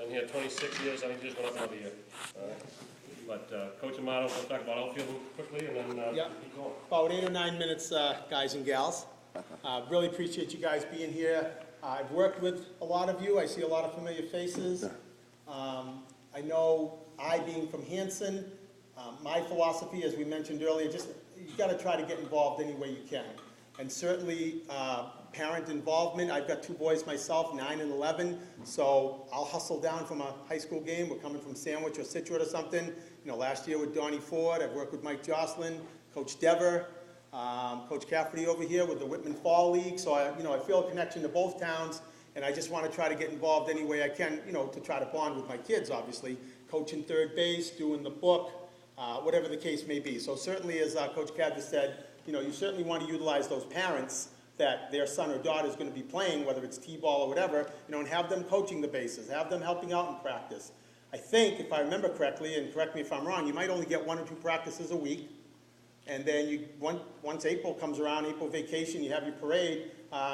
been here 26 years, I think just went up another year. But Coach Amados, we'll talk about outfield quickly and then keep going. About 8 or 9 minutes, guys and gals. Really appreciate you guys being here. I've worked with a lot of you. I see a lot of familiar faces. I know being from Hanson, my philosophy, as we mentioned earlier, just you got to try to get involved any way you can. And certainly parent involvement. I've got 2 boys myself, 9 and 11, so I'll hustle down from a high school game. We're coming from Sandwich or Situate or something. You know, last year with Donnie Ford, I've worked with Mike Jocelyn, Coach Dever, Coach Cafferty over here with the Whitman Fall League. So I feel a connection to both towns, and I just want to try to get involved any way I can, to try to bond with my kids, obviously. Coaching third base, doing the book, whatever the case may be. So certainly, as Coach Cadder said, you certainly want to utilize those parents that their son or daughter is going to be playing, whether it's t-ball or whatever, and have them coaching the bases, have them helping out in practice. I think, if I remember correctly, and correct me if I'm wrong, you might only get 1 or 2 practices a week, and then once April comes around, April vacation, you have your parade,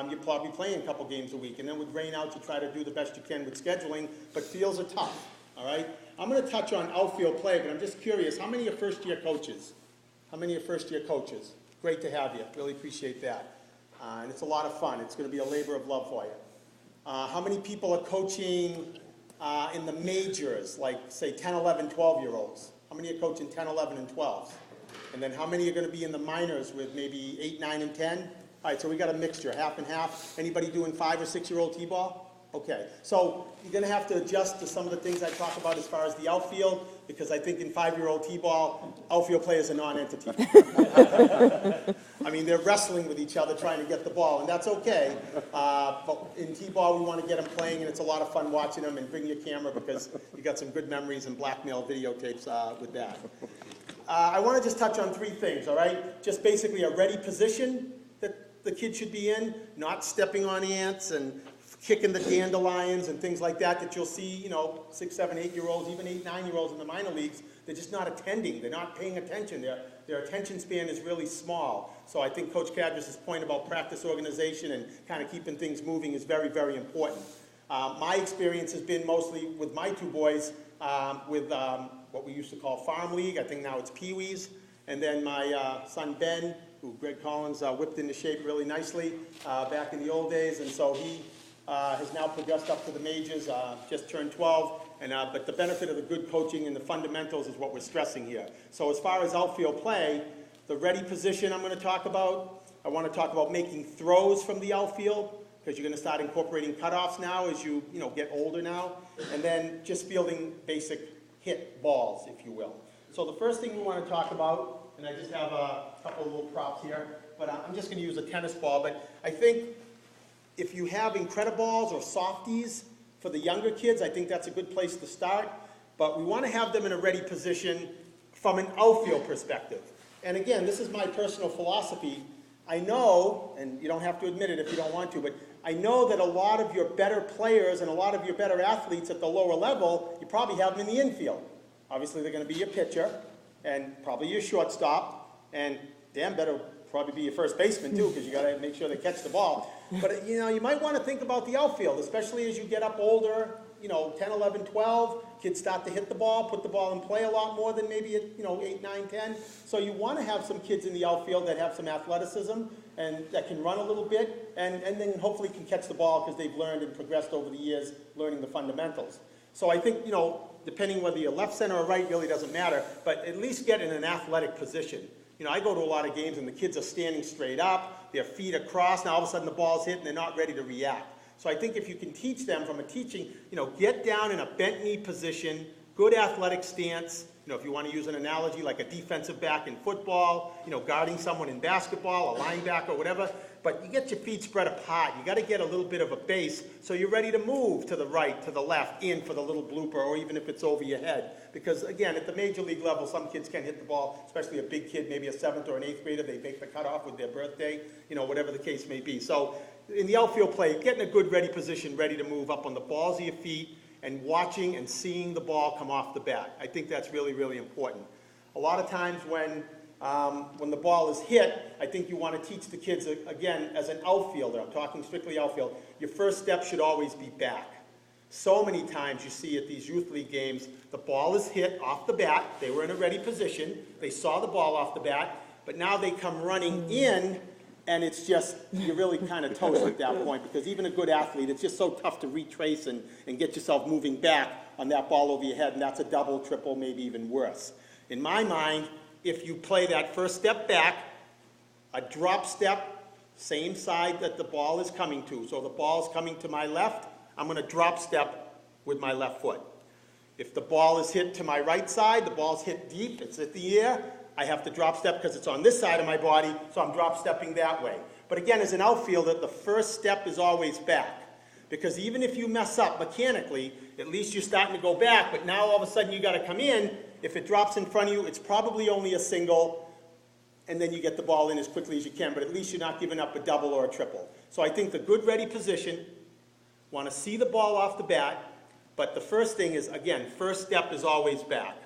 you're probably playing a couple games a week, and then with rain out, you try to do the best you can with scheduling, but fields are tough, all right? I'm going to touch on outfield play, but I'm just curious, how many are first-year coaches? How many are first-year coaches? Great to have you. Really appreciate that. And it's a lot of fun. It's going to be a labor of love for you. How many people are coaching in the majors, like, say, 10, 11, 12-year-olds? How many are coaching 10, 11, and 12s? And then how many are going to be in the minors with maybe 8, 9, and 10? All right, so we got a mixture, half and half. Anybody doing 5 or 6-year-old t-ball? Okay, so you're going to have to adjust to some of the things I talk about as far as the outfield, because I think in 5-year-old t-ball, outfield play is a non-entity. I mean, they're wrestling with each other trying to get the ball, and that's okay. But in t-ball, we want to get them playing, and it's a lot of fun watching them, and bring your camera because you got some good memories and blackmail videotapes with that. I want to just touch on 3 things, all right? Just basically a ready position that the kid should be in, not stepping on ants and kicking the dandelions and things like that you'll see, 6, 7, 8-year-olds, even 8, 9-year-olds in the minor leagues. They're just not attending. They're not paying attention. Their attention span is really small. So I think Coach Cadres' point about practice organization and kind of keeping things moving is very, very important. My experience has been mostly with my 2 boys with what we used to call Farm League. I think now it's Pee-wees. And then my son Ben, who Greg Collins whipped into shape really nicely back in the old days. And so he has now progressed up to the majors, just turned 12, but the benefit of the good coaching and the fundamentals is what we're stressing here. So as far as outfield play, the ready position I'm going to talk about, I want to talk about making throws from the outfield, because you're going to start incorporating cutoffs now as you get older now, and then just fielding basic hit balls, if you will. So the first thing we want to talk about, and I just have a couple of little props here, but I'm just going to use a tennis ball, but I think if you have Incrediballs or Softies for the younger kids, I think that's a good place to start. But we want to have them in a ready position from an outfield perspective. And again, this is my personal philosophy. I know, and you don't have to admit it if you don't want to, but I know that a lot of your better players and a lot of your better athletes at the lower level, you probably have them in the infield. Obviously, they're going to be your pitcher and probably your shortstop, and damn better probably be your first baseman too, because you got to make sure they catch the ball. But you might want to think about the outfield, especially as you get up older, 10, 11, 12, kids start to hit the ball, put the ball in play a lot more than maybe at 8, 9, 10. So you want to have some kids in the outfield that have some athleticism and that can run a little bit and then hopefully can catch the ball because they've learned and progressed over the years learning the fundamentals. So I think, depending whether you're left, center, or right really doesn't matter, but at least get in an athletic position. I go to a lot of games and the kids are standing straight up, their feet are crossed, now all of a sudden the ball's hit and they're not ready to react. So I think if you can teach them from a teaching, get down in a bent knee position, good athletic stance, if you want to use an analogy like a defensive back in football, guarding someone in basketball, a linebacker, or whatever, but you get your feet spread apart. You got to get a little bit of a base so you're ready to move to the right, to the left, in for the little blooper, or even if it's over your head. Because again, at the major league level, some kids can hit the ball, especially a big kid, maybe a 7th or an 8th grader, they make the cutoff with their birthday, whatever the case may be. So in the outfield play, get in a good ready position, ready to move up on the balls of your feet, and watching and seeing the ball come off the bat. I think that's really, really important. A lot of times when the ball is hit, I think you want to teach the kids, again, as an outfielder, I'm talking strictly outfield, your first step should always be back. So many times you see at these youth league games, the ball is hit off the bat. They were in a ready position. They saw the ball off the bat, but now they come running in, and it's just, you're really kind of toast at that point, because even a good athlete, it's just so tough to retrace and get yourself moving back on that ball over your head, and that's a double, triple, maybe even worse. In my mind, if you play that first step back, a drop step, same side that the ball is coming to. So the ball's coming to my left, I'm going to drop step with my left foot. If the ball is hit to my right side, the ball's hit deep, it's at the air, I have to drop step because it's on this side of my body, so I'm drop stepping that way. But again, as an outfielder, the first step is always back. Because even if you mess up mechanically, at least you're starting to go back, but now all of a sudden you got to come in. If it drops in front of you, it's probably only a single, and then you get the ball in as quickly as you can, but at least you're not giving up a double or a triple. So I think the good ready position, want to see the ball off the bat, but the first thing is, again, first step is always back.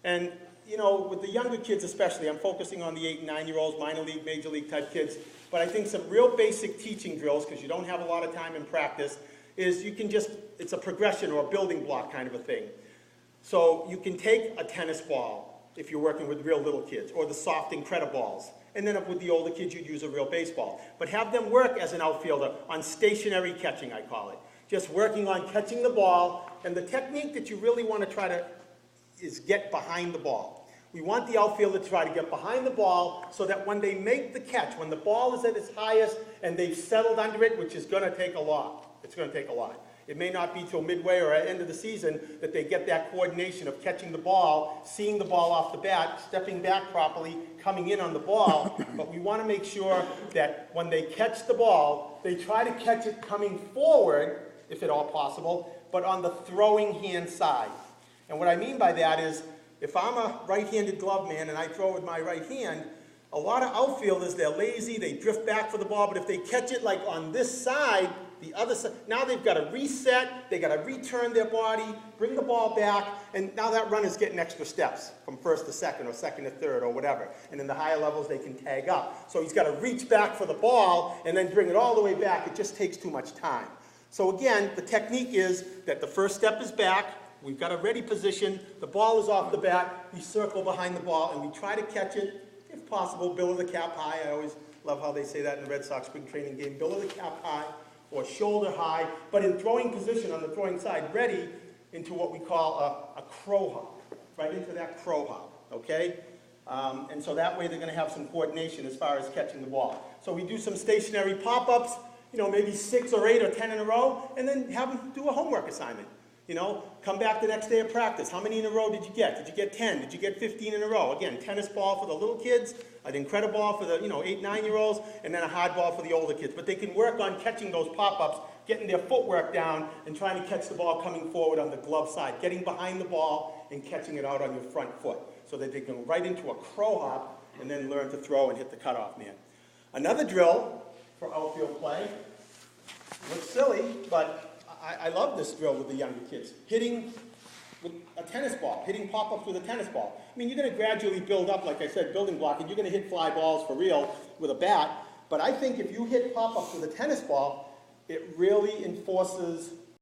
And, you know, with the younger kids especially, I'm focusing on the 8 and 9-year-olds, minor league, major league type kids, but I think some real basic teaching drills, because you don't have a lot of time in practice, is you can just, it's a progression or a building block kind of a thing. So you can take a tennis ball, if you're working with real little kids, or the soft Incrediballs, and then with the older kids, you'd use a real baseball. But have them work as an outfielder on stationary catching, I call it. Just working on catching the ball, and the technique that you really want to try to is get behind the ball. We want the outfielder to try to get behind the ball so that when they make the catch, when the ball is at its highest and they've settled under it, which is going to take a lot. It's going to take a lot. It may not be till midway or at the end of the season that they get that coordination of catching the ball, seeing the ball off the bat, stepping back properly, coming in on the ball. But we want to make sure that when they catch the ball, they try to catch it coming forward, if at all possible, but on the throwing hand side. And what I mean by that is, if I'm a right-handed glove man and I throw with my right hand, a lot of outfielders, they're lazy, they drift back for the ball, but if they catch it like on this side, the other side, now they've got to reset, they've got to return their body, bring the ball back, and now that runner's getting extra steps from first to second or second to third or whatever. And in the higher levels, they can tag up. So he's got to reach back for the ball and then bring it all the way back. It just takes too much time. So again, the technique is that the first step is back, we've got a ready position, the ball is off the bat, we circle behind the ball, and we try to catch it, if possible, bill of the cap high. I always love how they say that in the Red Sox spring training game, bill of the cap high, or shoulder high, but in throwing position on the throwing side, ready into what we call a crow hop, right into that crow hop, okay? And so that way they're going to have some coordination as far as catching the ball. So we do some stationary pop-ups, you know, maybe 6 or 8 or 10 in a row, and then have them do a homework assignment. You know, come back the next day of practice. How many in a row did you get? Did you get 10? Did you get 15 in a row? Again, tennis ball for the little kids, an Incrediball for the, 8, 9-year-olds, and then a hard ball for the older kids. But they can work on catching those pop-ups, getting their footwork down, and trying to catch the ball coming forward on the glove side, getting behind the ball and catching it out on your front foot, so that they can go right into a crow hop and then learn to throw and hit the cutoff man. Another drill for outfield play, looks silly, but I love this drill with the younger kids. Hitting with a tennis ball, hitting pop-ups with a tennis ball. I mean, you're going to gradually build up, like I said, building block, and you're going to hit fly balls for real with a bat. But I think if you hit pop-ups with a tennis ball, it really enforces